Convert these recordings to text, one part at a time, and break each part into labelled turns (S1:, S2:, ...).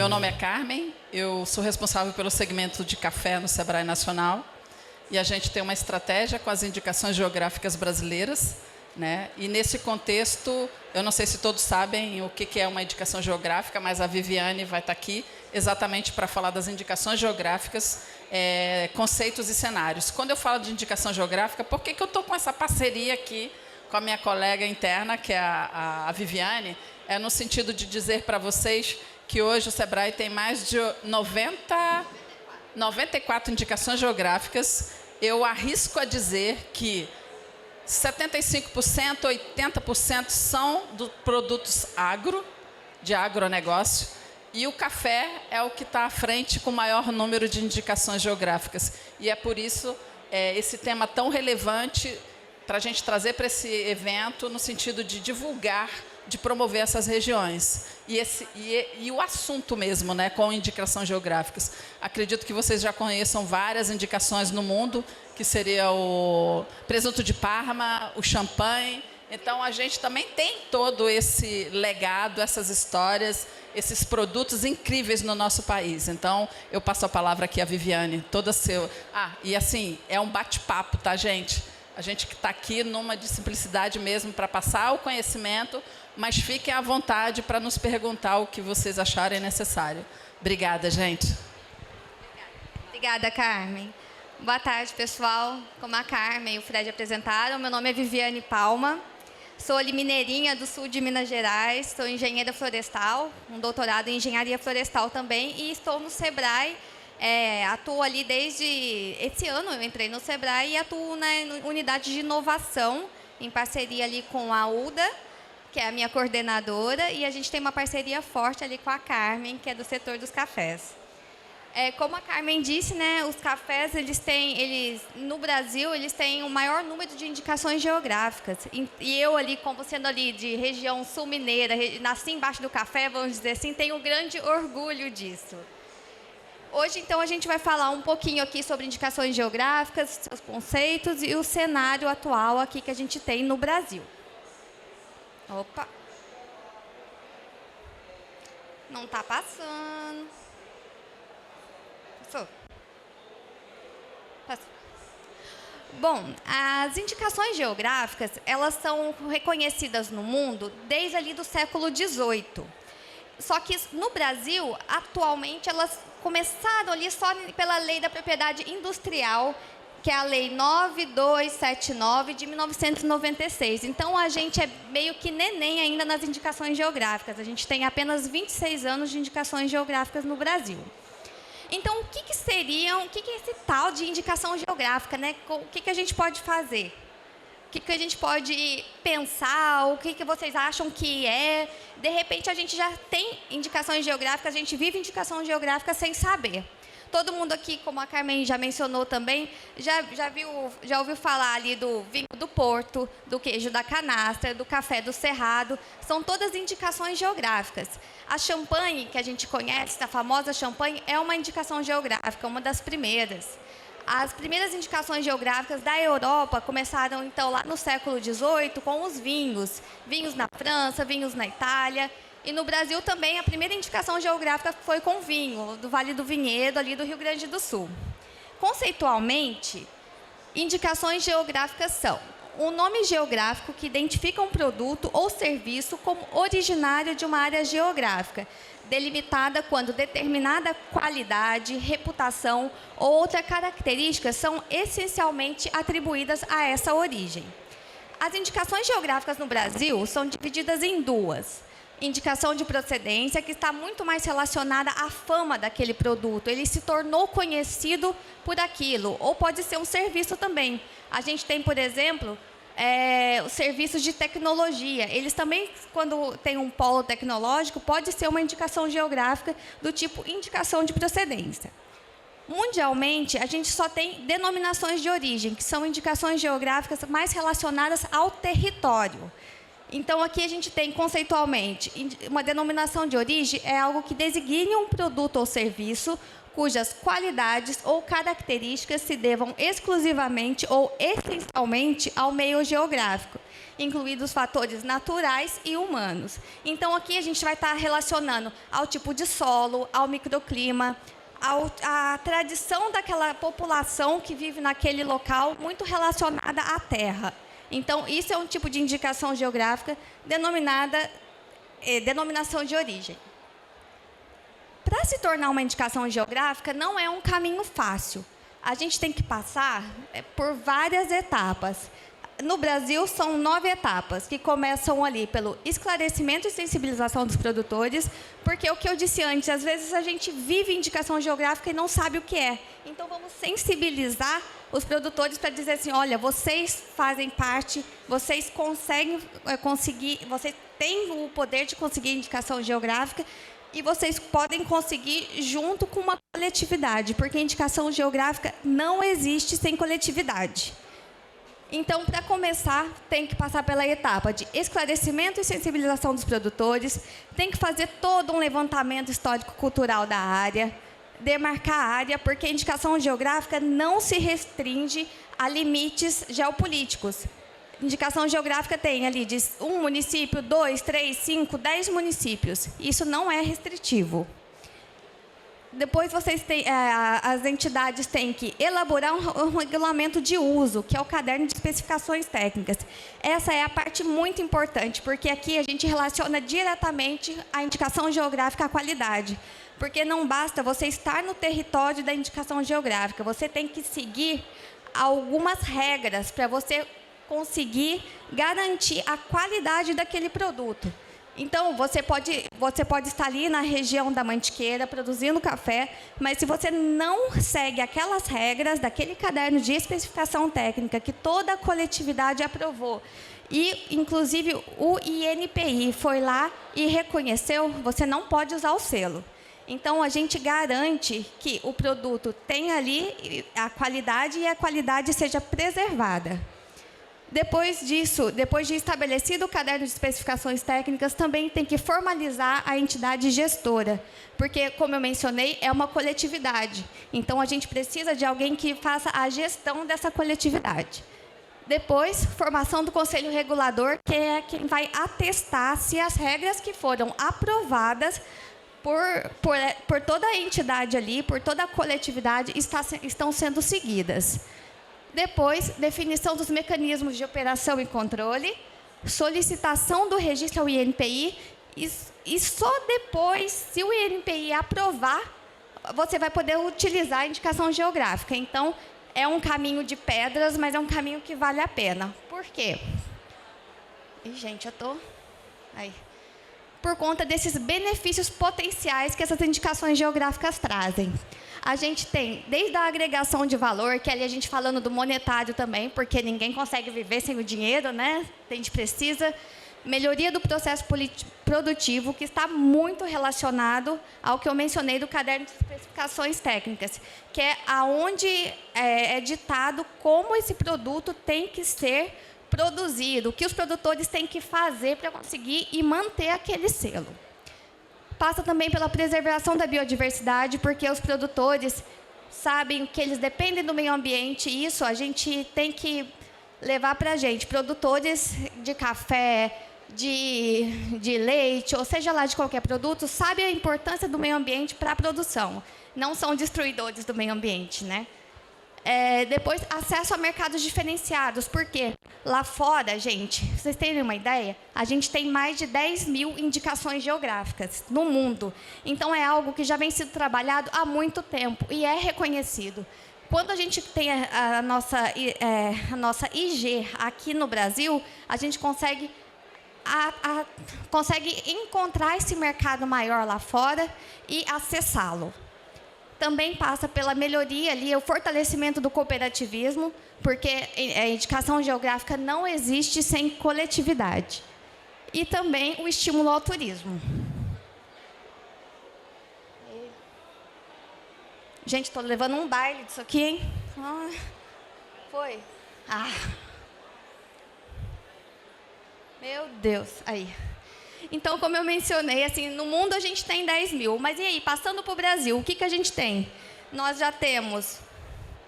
S1: Meu nome é Carmen, eu sou responsável pelo segmento de café no Sebrae Nacional e a gente tem uma estratégia com as indicações geográficas brasileiras, né? E nesse contexto, eu não sei se todos sabem o que é uma indicação geográfica, mas a Viviane vai estar aqui exatamente para falar das indicações geográficas, conceitos e cenários. Quando eu falo de indicação geográfica, por que eu estou com essa parceria aqui com a minha colega interna, que é a Viviane? É no sentido de dizer para vocês que hoje o Sebrae tem mais de 94 indicações geográficas. Eu arrisco a dizer que 75%, 80% são dos produtos de agronegócio, e o café é o que está à frente com o maior número de indicações geográficas. E é por isso esse tema tão relevante para a gente trazer para esse evento, no sentido de divulgar, de promover essas regiões. E o assunto mesmo, né, com indicações geográficas. Acredito que vocês já conheçam várias indicações no mundo, que seria o presunto de Parma, o champanhe. Então, a gente também tem todo esse legado, essas histórias, esses produtos incríveis no nosso país. Então, eu passo a palavra aqui à Viviane, toda seu. E assim, é um bate-papo, tá, gente? A gente que está aqui numa de simplicidade mesmo para passar o conhecimento, mas fiquem à vontade para nos perguntar o que vocês acharem necessário. Obrigada, gente.
S2: Obrigada, Carmen. Boa tarde, pessoal. Como a Carmen e o Fred apresentaram, meu nome é Viviane Palma. Sou ali mineirinha do sul de Minas Gerais, sou engenheira florestal, um doutorado em engenharia florestal também, e estou no Sebrae. Atuo ali desde esse ano, eu entrei no Sebrae e atuo na unidade de inovação, em parceria ali com a UDA, que é a minha coordenadora, e a gente tem uma parceria forte ali com a Carmen, que é do setor dos cafés. Como a Carmen disse, né, os cafés, no Brasil, eles têm o maior número de indicações geográficas. E eu ali, como sendo ali de região sul mineira, nasci embaixo do café, vamos dizer assim, tenho um grande orgulho disso. Hoje, então, a gente vai falar um pouquinho aqui sobre indicações geográficas, seus conceitos e o cenário atual aqui que a gente tem no Brasil. Opa! Não está passando. Passou? Passou. Bom, as indicações geográficas, elas são reconhecidas no mundo desde ali do século XVIII. Só que no Brasil, atualmente, elas começaram ali só pela Lei da Propriedade Industrial, que é a Lei 9279 de 1996. Então, a gente é meio que neném ainda nas indicações geográficas. A gente tem apenas 26 anos de indicações geográficas no Brasil. Então, o que é esse tal de indicação geográfica, né? O que a gente pode fazer? O que a gente pode pensar? O que vocês acham que é? De repente, a gente já tem indicações geográficas, a gente vive indicação geográfica sem saber. Todo mundo aqui, como a Carmen já mencionou também, já ouviu falar ali do vinho do Porto, do queijo da canastra, do café do Cerrado. São todas indicações geográficas. A champanhe, que a gente conhece, a famosa champanhe, é uma indicação geográfica, uma das primeiras. As primeiras indicações geográficas da Europa começaram, então, lá no século XVIII, com os vinhos. Vinhos na França, vinhos na Itália. E no Brasil também, a primeira indicação geográfica foi com vinho, do Vale do Vinhedo, ali do Rio Grande do Sul. Conceitualmente, indicações geográficas são um nome geográfico que identifica um produto ou serviço como originário de uma área geográfica, delimitada quando determinada qualidade, reputação ou outra característica são essencialmente atribuídas a essa origem. As indicações geográficas no Brasil são divididas em duas. Indicação de procedência, que está muito mais relacionada à fama daquele produto. Ele se tornou conhecido por aquilo, ou pode ser um serviço também. A gente tem, por exemplo, os serviços de tecnologia. Eles também, quando tem um polo tecnológico, pode ser uma indicação geográfica do tipo indicação de procedência. Mundialmente, a gente só tem denominações de origem, que são indicações geográficas mais relacionadas ao território. Então, aqui a gente tem, conceitualmente, uma denominação de origem é algo que designe um produto ou serviço cujas qualidades ou características se devam exclusivamente ou essencialmente ao meio geográfico. incluídos fatores naturais e humanos. Então, aqui a gente vai estar relacionando ao tipo de solo, ao microclima, à tradição daquela população que vive naquele local, muito relacionada à terra. Então, isso é um tipo de indicação geográfica denominada denominação de origem. Para se tornar uma indicação geográfica, não é um caminho fácil. A gente tem que passar por várias etapas. No Brasil, são 9 etapas, que começam ali pelo esclarecimento e sensibilização dos produtores, porque o que eu disse antes, às vezes a gente vive indicação geográfica e não sabe o que é. Então, vamos sensibilizar os produtores para dizer assim, olha, vocês fazem parte, vocês vocês têm o poder de conseguir indicação geográfica, e vocês podem conseguir junto com uma coletividade, porque a indicação geográfica não existe sem coletividade. Então, para começar, tem que passar pela etapa de esclarecimento e sensibilização dos produtores, tem que fazer todo um levantamento histórico-cultural da área, demarcar a área, porque a indicação geográfica não se restringe a limites geopolíticos. Indicação geográfica tem ali de 1 município, 2, 3, 5, 10 municípios. Isso não é restritivo. Depois, as entidades têm que elaborar um regulamento de uso, que é o caderno de especificações técnicas. Essa é a parte muito importante, porque aqui a gente relaciona diretamente a indicação geográfica à qualidade. Porque não basta você estar no território da indicação geográfica, você tem que seguir algumas regras para você conseguir garantir a qualidade daquele produto. Então, você pode estar ali na região da Mantiqueira, produzindo café, mas se você não segue aquelas regras daquele caderno de especificação técnica que toda a coletividade aprovou, e, inclusive, o INPI foi lá e reconheceu, você não pode usar o selo. Então, a gente garante que o produto tenha ali a qualidade e a qualidade seja preservada. Depois disso, depois de estabelecido o caderno de especificações técnicas, também tem que formalizar a entidade gestora, porque, como eu mencionei, é uma coletividade. Então, a gente precisa de alguém que faça a gestão dessa coletividade. Depois, formação do Conselho Regulador, que é quem vai atestar se as regras que foram aprovadas por toda a entidade ali, por toda a coletividade, estão sendo seguidas. Depois, definição dos mecanismos de operação e controle, solicitação do registro ao INPI, e só depois, se o INPI aprovar, você vai poder utilizar a indicação geográfica. Então, é um caminho de pedras, mas é um caminho que vale a pena. Por quê? Ih, gente, eu estou... Aí. Por conta desses benefícios potenciais que essas indicações geográficas trazem. A gente tem, desde a agregação de valor, que ali a gente falando do monetário também, porque ninguém consegue viver sem o dinheiro, né? A gente precisa. Melhoria do processo produtivo, que está muito relacionado ao que eu mencionei do caderno de especificações técnicas, que é aonde é ditado como esse produto tem que ser produzido, o que os produtores têm que fazer para conseguir e manter aquele selo. Passa também pela preservação da biodiversidade, porque os produtores sabem que eles dependem do meio ambiente, e isso a gente tem que levar para a gente. Produtores de café, de leite, ou seja lá de qualquer produto, sabem a importância do meio ambiente para a produção. Não são destruidores do meio ambiente, né? Depois, acesso a mercados diferenciados, porque lá fora, gente, pra vocês terem uma ideia, a gente tem mais de 10 mil indicações geográficas no mundo. Então, é algo que já vem sendo trabalhado há muito tempo e é reconhecido. Quando a gente tem a nossa IG aqui no Brasil, a gente consegue encontrar esse mercado maior lá fora e acessá-lo. Também passa pela melhoria ali, o fortalecimento do cooperativismo, porque a indicação geográfica não existe sem coletividade. E também o estímulo ao turismo. Gente, estou levando um baile disso aqui, hein? Foi. Meu Deus. Aí. Então, como eu mencionei, assim, no mundo a gente tem 10 mil. Mas e aí, passando para o Brasil, o que a gente tem? Nós já temos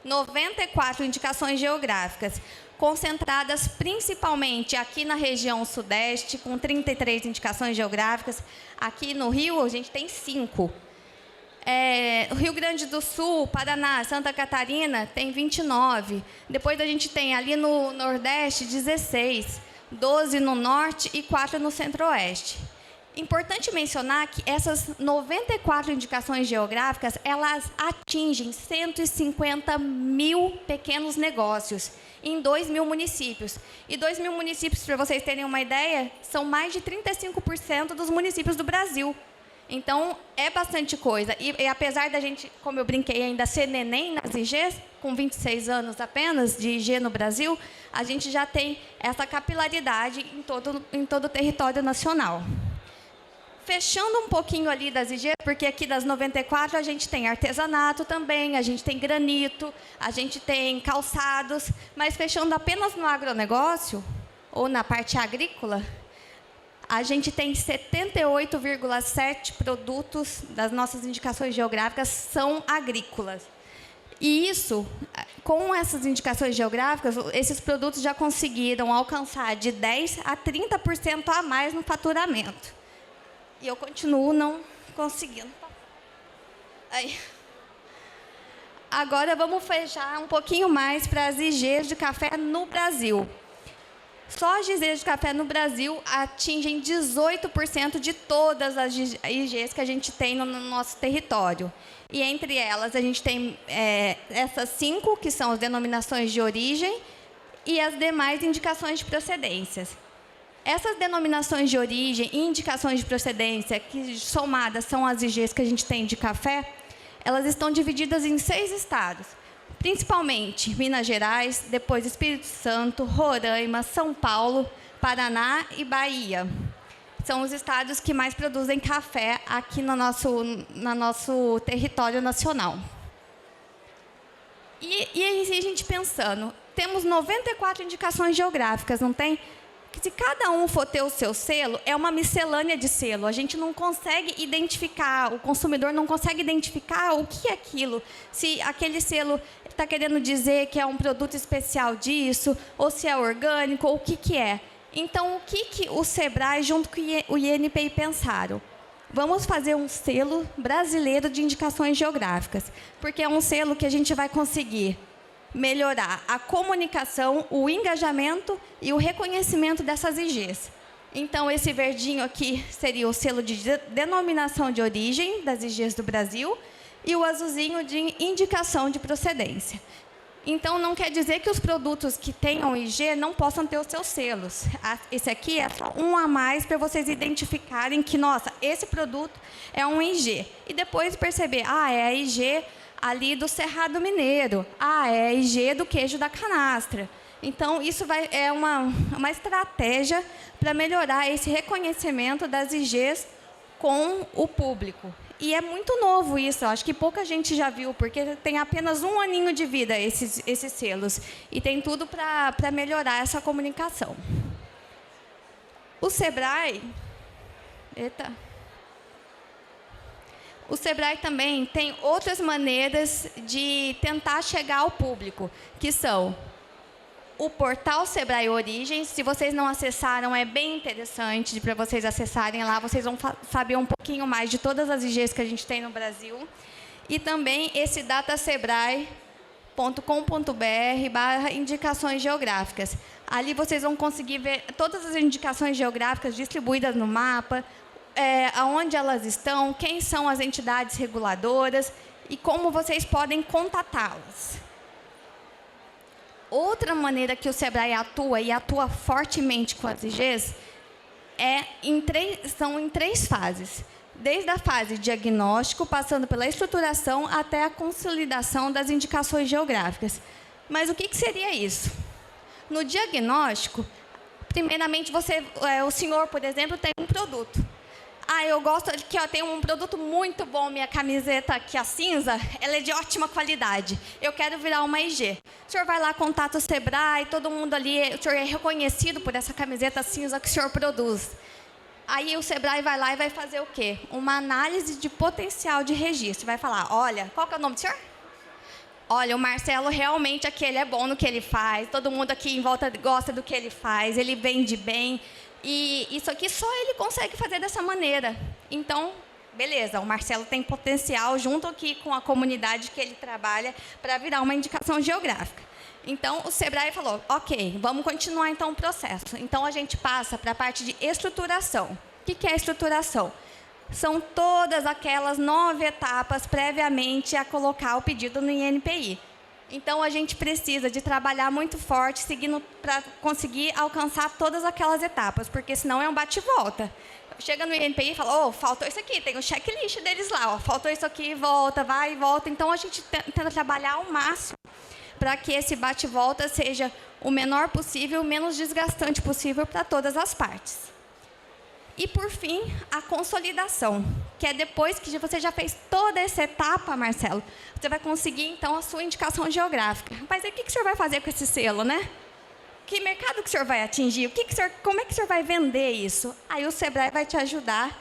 S2: 94 indicações geográficas, concentradas principalmente aqui na região sudeste, com 33 indicações geográficas. Aqui no Rio, a gente tem 5. Rio Grande do Sul, Paraná, Santa Catarina, tem 29. Depois a gente tem ali no Nordeste, 16. 12 no Norte e 4 no Centro-Oeste. Importante mencionar que essas 94 indicações geográficas, elas atingem 150 mil pequenos negócios em 2.000 municípios. E 2.000 municípios, para vocês terem uma ideia, são mais de 35% dos municípios do Brasil. Então, é bastante coisa. E apesar da gente, como eu brinquei, ainda ser neném nas IGs, com 26 anos apenas de IG no Brasil, a gente já tem essa capilaridade em todo o território nacional. Fechando um pouquinho ali das IGs, porque aqui das 94 a gente tem artesanato também, a gente tem granito, a gente tem calçados, mas fechando apenas no agronegócio, ou na parte agrícola, a gente tem 78,7 produtos das nossas indicações geográficas são agrícolas. E isso, com essas indicações geográficas, esses produtos já conseguiram alcançar de 10% a 30% a mais no faturamento. E eu continuo não conseguindo. Aí. Agora vamos fechar um pouquinho mais para as IGs de café no Brasil. Só as IGs de café no Brasil atingem 18% de todas as IGs que a gente tem no nosso território. E entre elas a gente tem essas 5, que são as denominações de origem, e as demais indicações de procedências. Essas denominações de origem e indicações de procedência, que somadas são as IGs que a gente tem de café, elas estão divididas em 6 estados, principalmente Minas Gerais, depois Espírito Santo, Roraima, São Paulo, Paraná e Bahia. São os estados que mais produzem café aqui no nosso território nacional. E aí a gente pensando, temos 94 indicações geográficas, não tem? Se cada um for ter o seu selo, é uma miscelânea de selo. A gente não consegue identificar, o consumidor não consegue identificar o que é aquilo. Se aquele selo está querendo dizer que é um produto especial disso, ou se é orgânico, ou o que é. Então, o que o SEBRAE, junto com o INPI, pensaram? Vamos fazer um selo brasileiro de indicações geográficas, porque é um selo que a gente vai conseguir melhorar a comunicação, o engajamento e o reconhecimento dessas IGs. Então, esse verdinho aqui seria o selo de denominação de origem das IGs do Brasil e o azulzinho de indicação de procedência. Então, não quer dizer que os produtos que tenham IG não possam ter os seus selos. Esse aqui é só um a mais para vocês identificarem que, nossa, esse produto é um IG. E depois perceber, é a IG ali do Cerrado Mineiro. É a IG do queijo da canastra. Então, isso é uma estratégia para melhorar esse reconhecimento das IGs com o público. E é muito novo isso, eu acho que pouca gente já viu, porque tem apenas 1 aninho de vida esses selos. E tem tudo para melhorar essa comunicação. O SEBRAE... O SEBRAE também tem outras maneiras de tentar chegar ao público, que são o portal SEBRAE Origens. Se vocês não acessaram, é bem interessante para vocês acessarem lá. Vocês vão saber um pouquinho mais de todas as IGs que a gente tem no Brasil. E também esse datasebrae.com.br/indicações geográficas. Ali vocês vão conseguir ver todas as indicações geográficas distribuídas no mapa, aonde elas estão, quem são as entidades reguladoras e como vocês podem contatá-las. Outra maneira que o SEBRAE atua, e atua fortemente com as IGs, são em 3 fases. Desde a fase diagnóstico, passando pela estruturação, até a consolidação das indicações geográficas. Mas o que seria isso? No diagnóstico, primeiramente, o senhor, por exemplo, tem um produto. Eu gosto que tem um produto muito bom, minha camiseta aqui, a cinza, ela é de ótima qualidade. Eu quero virar uma IG. O senhor vai lá, contata o SEBRAE, todo mundo ali, o senhor é reconhecido por essa camiseta cinza que o senhor produz. Aí o SEBRAE vai lá e vai fazer o quê? Uma análise de potencial de registro. Vai falar, olha, qual que é o nome do senhor? Olha, o Marcelo realmente aqui ele é bom no que ele faz, todo mundo aqui em volta gosta do que ele faz, ele vende bem, e isso aqui só ele consegue fazer dessa maneira. Então, beleza, o Marcelo tem potencial junto aqui com a comunidade que ele trabalha para virar uma indicação geográfica. Então, o Sebrae falou, ok, vamos continuar então o processo. Então, a gente passa para a parte de estruturação. O que é estruturação? São todas aquelas 9 etapas previamente a colocar o pedido no INPI. Então, a gente precisa de trabalhar muito forte, seguindo para conseguir alcançar todas aquelas etapas, porque senão é um bate-volta. Chega no INPI e fala, faltou isso aqui, tem o checklist deles lá, faltou isso aqui, volta, vai e volta. Então, a gente tenta trabalhar ao máximo para que esse bate-volta seja o menor possível, o menos desgastante possível para todas as partes. E, por fim, a consolidação, que é depois que você já fez toda essa etapa, Marcelo, você vai conseguir, então, a sua indicação geográfica. Mas aí, o que o senhor vai fazer com esse selo, né? Que mercado que o senhor vai atingir? Como é que o senhor vai vender isso? Aí, o Sebrae vai te ajudar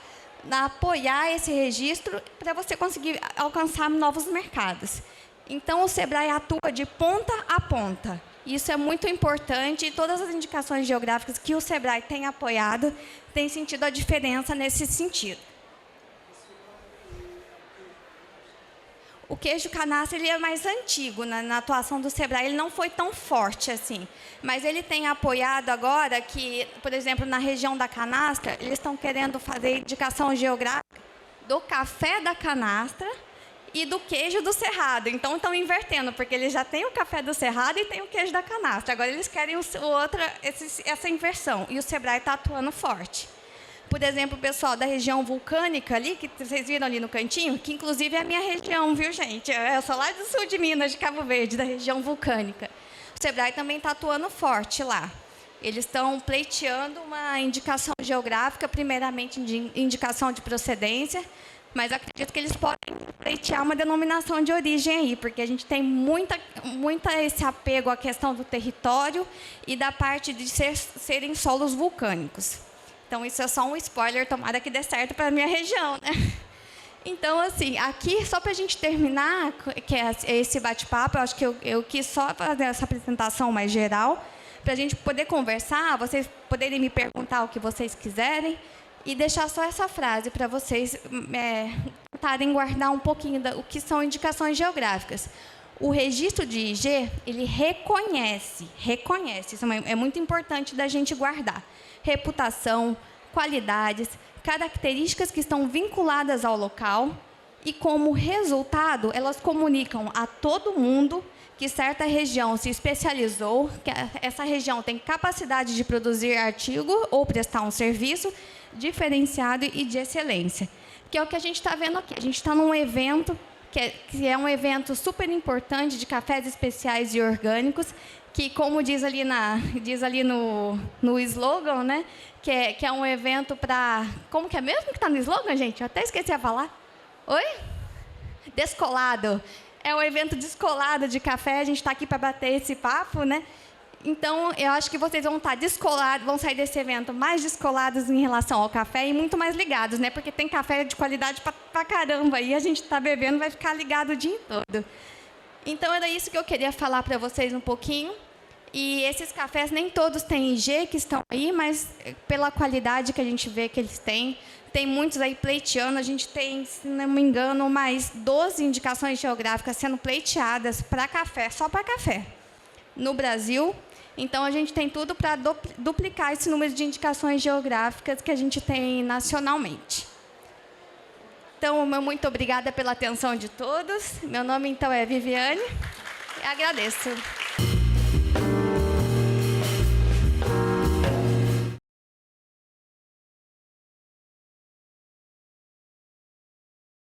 S2: a apoiar esse registro para você conseguir alcançar novos mercados. Então, o Sebrae atua de ponta a ponta. Isso é muito importante e todas as indicações geográficas que o Sebrae tem apoiado têm sentido a diferença nesse sentido. O queijo canastra ele é mais antigo na atuação do Sebrae, ele não foi tão forte assim. Mas ele tem apoiado agora que, por exemplo, na região da canastra, eles estão querendo fazer indicação geográfica do café da canastra e do queijo do Cerrado. Então, estão invertendo, porque eles já têm o café do Cerrado e têm o queijo da canastra. Agora, eles querem essa inversão, e o Sebrae está atuando forte. Por exemplo, o pessoal da região vulcânica ali, que vocês viram ali no cantinho, que inclusive é a minha região, viu, gente? Eu sou lá do sul de Minas, de Cabo Verde, da região vulcânica. O Sebrae também está atuando forte lá. Eles estão pleiteando uma indicação geográfica, primeiramente de indicação de procedência, mas acredito que eles podem pleitear uma denominação de origem aí, porque a gente tem muita esse apego à questão do território e da parte de serem solos vulcânicos. Então, isso é só um spoiler, tomara que dê certo para a minha região, né? Então, assim, aqui, só para a gente terminar, que é esse bate-papo, eu acho que eu quis só fazer essa apresentação mais geral, para a gente poder conversar, vocês poderem me perguntar o que vocês quiserem, e deixar só essa frase para vocês tentarem guardar um pouquinho o que são indicações geográficas. O registro de IG, ele reconhece, isso é muito importante da gente guardar. Reputação, qualidades, características que estão vinculadas ao local e, como resultado, elas comunicam a todo mundo que certa região se especializou, que essa região tem capacidade de produzir artigo ou prestar um serviço diferenciado e de excelência, que é o que a gente está vendo aqui. A gente está num evento que é um evento super importante de cafés especiais e orgânicos, que, como diz ali no slogan, né, que é um evento para... Como que é mesmo que está no slogan, gente? Eu até esqueci de falar. Oi? Descolado. É um evento descolado de café, a gente está aqui para bater esse papo, né? Então, eu acho que vocês vão estar descolados, vão sair desse evento mais descolados em relação ao café e muito mais ligados, né? Porque tem café de qualidade pra caramba e a gente está bebendo, vai ficar ligado o dia todo. Então, era isso que eu queria falar para vocês um pouquinho. E esses cafés, nem todos têm IG que estão aí, mas pela qualidade que a gente vê que eles têm, tem muitos aí pleiteando. A gente tem, se não me engano, mais 12 indicações geográficas sendo pleiteadas para café, só para café, no Brasil. Então, a gente tem tudo para duplicar esse número de indicações geográficas que a gente tem nacionalmente. Então, muito obrigada pela atenção de todos. Meu nome, então, é Viviane. E agradeço.